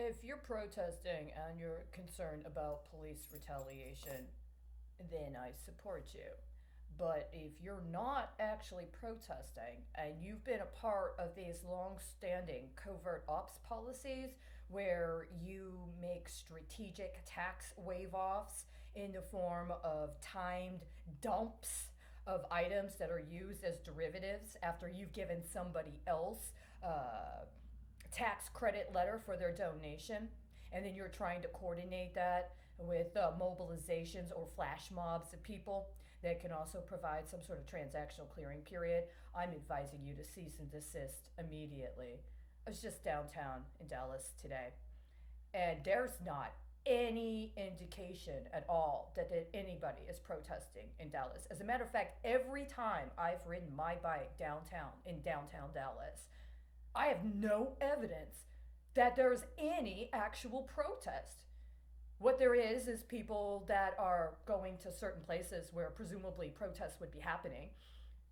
If you're protesting and you're concerned about police retaliation, then I support you. But if you're not actually protesting and you've been a part of these long standing covert ops policies where you make strategic tax wave offs in the form of timed dumps of items that are used as derivatives after you've given somebody else tax credit letter for their donation, and then you're trying to coordinate that with mobilizations or flash mobs of people that can also provide some sort of transactional clearing period, I'm advising you to cease and desist immediately. I was just downtown in Dallas today, and there's not any indication at all that anybody is protesting in Dallas. As a matter of fact, every time I've ridden my bike downtown in downtown Dallas, I have no evidence that there's any actual protest. What there is people that are going to certain places where presumably protests would be happening.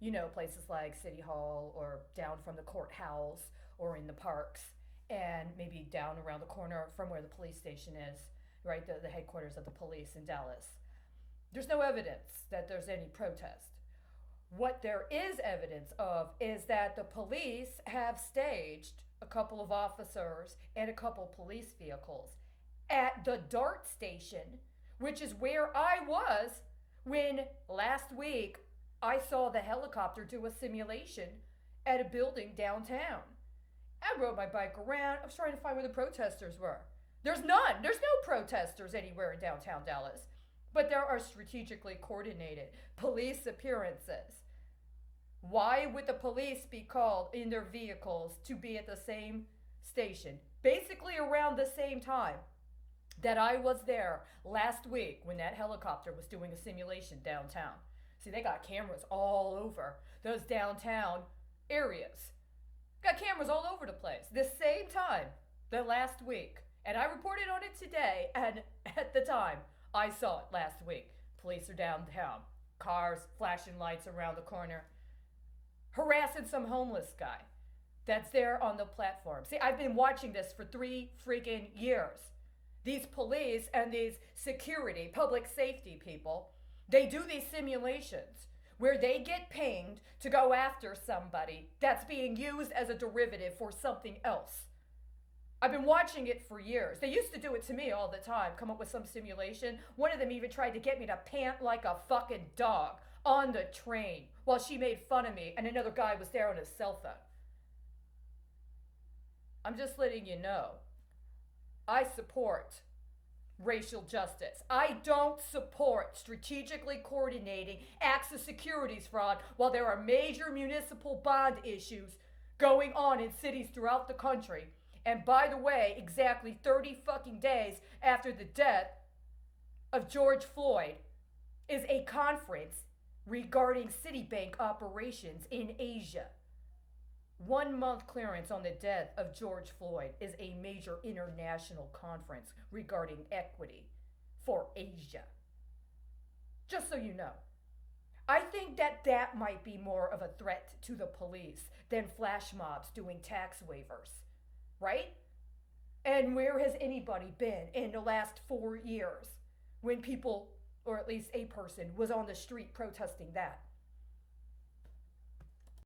You know, places like City Hall or down from the courthouse or in the parks and maybe down around the corner from where the police station is, right? The headquarters of the police in Dallas. There's no evidence that there's any protest. What there is evidence of is that the police have staged a couple of officers and a couple of police vehicles at the DART station, which is where I was when last week I saw the helicopter do a simulation at a building downtown. I rode my bike around. I was trying to find where the protesters were. There's none. There's no protesters anywhere in downtown Dallas. But there are strategically coordinated police appearances. Why would the police be called in their vehicles to be at the same station, basically around the same time that I was there last week when that helicopter was doing a simulation downtown? See, they got cameras all over those downtown areas. Got cameras all over the place. The same time the last week. And I reported on it today, and at the time, I saw it last week. Police are downtown. Cars, flashing lights around the corner. Harassing some homeless guy that's there on the platform. See, I've been watching this for 3 freaking years. These police and these security, public safety people, they do these simulations where they get pinged to go after somebody that's being used as a derivative for something else. I've been watching it for years. They used to do it to me all the time, come up with some simulation. One of them even tried to get me to pant like a fucking dog on the train while she made fun of me and another guy was there on his cell phone. I'm just letting you know. I support racial justice. I don't support strategically coordinating acts of securities fraud while there are major municipal bond issues going on in cities throughout the country. And by the way, exactly 30 fucking days after the death of George Floyd is a conference regarding Citibank operations in Asia. 1 month clearance on the death of George Floyd is a major international conference regarding equity for Asia. Just so you know. I think that might be more of a threat to the police than flash mobs doing tax waivers, right? And where has anybody been in the last 4 years when people, or at least a person, was on the street protesting that?